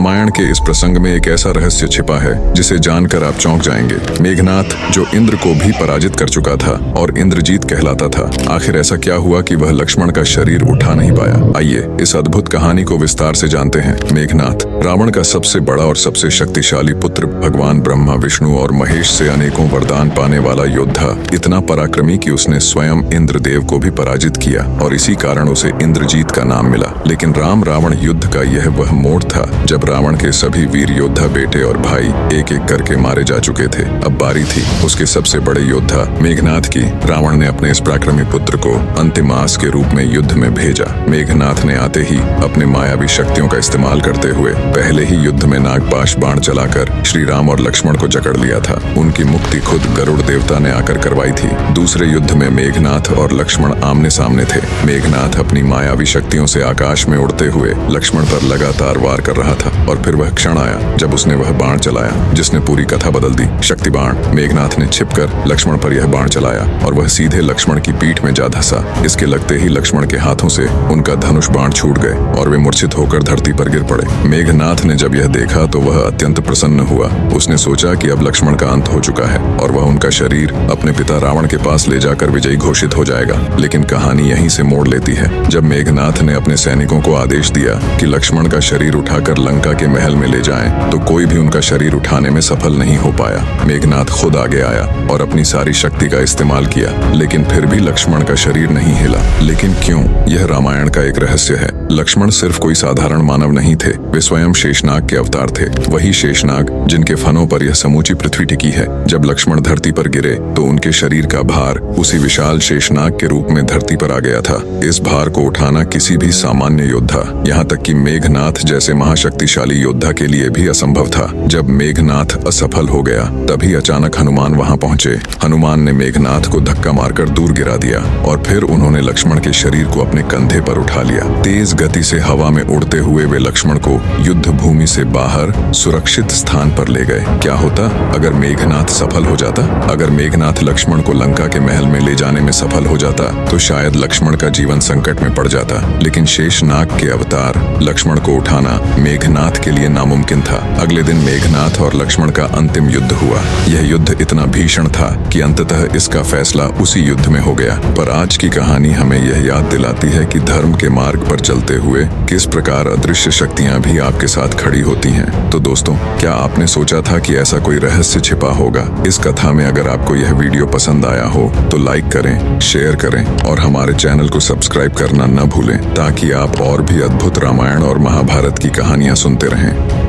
रामायण के इस प्रसंग में एक ऐसा रहस्य छिपा है जिसे जानकर आप चौंक जाएंगे। मेघनाथ जो इंद्र को भी पराजित कर चुका था और इंद्रजीत कहलाता था, आखिर ऐसा क्या हुआ कि वह लक्ष्मण का शरीर उठा नहीं पाया। आइए इस अद्भुत कहानी को विस्तार से जानते हैं। मेघनाथ रावण का सबसे बड़ा और सबसे शक्तिशाली पुत्र, भगवान ब्रह्मा, विष्णु और महेश से अनेकों वरदान पाने वाला योद्धा, इतना पराक्रमी कि उसने स्वयं इंद्रदेव को भी पराजित किया और इसी कारण उसे इंद्रजीत का नाम मिला। लेकिन राम रावण युद्ध का यह वह मोड़ था जब रावण के सभी वीर योद्धा बेटे और भाई एक एक करके मारे जा चुके थे। अब बारी थी उसके सबसे बड़े योद्धा मेघनाथ की। रावण ने अपने इस पराक्रमी पुत्र को अंतिम आस के रूप में युद्ध में भेजा। मेघनाथ ने आते ही अपने मायावी शक्तियों का इस्तेमाल करते हुए पहले ही युद्ध में नागपाश बाण चलाकर श्री राम और लक्ष्मण को जकड़ लिया था। उनकी मुक्ति खुद गरुड़ देवता ने आकर करवाई थी। दूसरे युद्ध में मेघनाथ और लक्ष्मण आमने सामने थे। मेघनाथ अपनी मायावी शक्तियों से आकाश में उड़ते हुए लक्ष्मण पर लगातार वार कर रहा था और फिर वह क्षण आया जब उसने वह बाण चलाया जिसने पूरी कथा बदल दी। शक्ति बाण। मेघनाथ ने छिपकर लक्ष्मण पर यह बाण चलाया और वह सीधे लक्ष्मण की पीठ में जा धंसा। इसके लगते ही लक्ष्मण के हाथों से उनका धनुष बाण छूट गए और वे मूर्छित होकर धरती पर गिर पड़े। मेघनाथ ने जब यह देखा तो वह अत्यंत प्रसन्न हुआ। उसने सोचा कि अब लक्ष्मण का अंत हो चुका है और वह उनका शरीर अपने पिता रावण के पास ले जाकर विजयी घोषित हो जाएगा। लेकिन कहानी यहीं से मोड़ लेती है जब मेघनाथ ने अपने सैनिकों को आदेश दिया कि लक्ष्मण का शरीर उठाकर लंका के महल में ले जाएं, तो कोई भी उनका शरीर उठाने में सफल नहीं हो पाया। मेघनाथ खुद आगे आया और अपनी सारी शक्ति का इस्तेमाल किया, लेकिन फिर भी लक्ष्मण का शरीर नहीं हिला। लेकिन क्यों? यह रामायण का एक रहस्य है। लक्ष्मण सिर्फ कोई साधारण मानव नहीं थे, वे स्वयं शेषनाग के अवतार थे। वही शेषनाग जिनके फनों पर यह समूची पृथ्वी टिकी है। जब लक्ष्मण धरती पर गिरे तो उनके शरीर का भार उसी विशाल शेषनाग के रूप में धरती पर आ गया था। इस भार को उठाना किसी भी सामान्य योद्धा, यहाँ तक कि मेघनाथ जैसे महाशक्तिशाली योद्धा के लिए भी असंभव था। जब मेघनाथ असफल हो गया तभी अचानक हनुमान वहां पहुंचे। हनुमान ने मेघनाथ को धक्का मारकर दूर गिरा दिया और फिर उन्होंने लक्ष्मण के शरीर को अपने कंधे पर उठा लिया। तेज गति से हवा में उड़ते हुए वे लक्ष्मण को युद्ध भूमि से बाहर सुरक्षित स्थान पर ले गए। क्या होता अगर मेघनाथ सफल हो जाता? अगर मेघनाथ लक्ष्मण को लंका के महल में ले जाने में सफल हो जाता तो शायद लक्ष्मण का जीवन संकट में पड़ जाता। लेकिन शेषनाग के अवतार लक्ष्मण को उठाना मेघनाथ के लिए नामुमकिन था। अगले दिन मेघनाथ और लक्ष्मण का अंतिम युद्ध हुआ। यह युद्ध इतना भीषण था कि अंततः इसका फैसला उसी युद्ध में हो गया। पर आज की कहानी हमें यह याद दिलाती है कि धर्म के मार्ग पर चलते हुए किस प्रकार अदृश्य शक्तियां भी आपके साथ खड़ी होती हैं। तो दोस्तों, क्या आपने सोचा था कि ऐसा कोई रहस्य छिपा होगा? इस कथा में अगर आपको यह वीडियो पसंद आया हो तो लाइक करें, शेयर करें और हमारे चैनल को सब्सक्राइब करना न भूलें ताकि आप और भी अद्भुत रामायण और महाभारत की कहानियां सुनते रहें।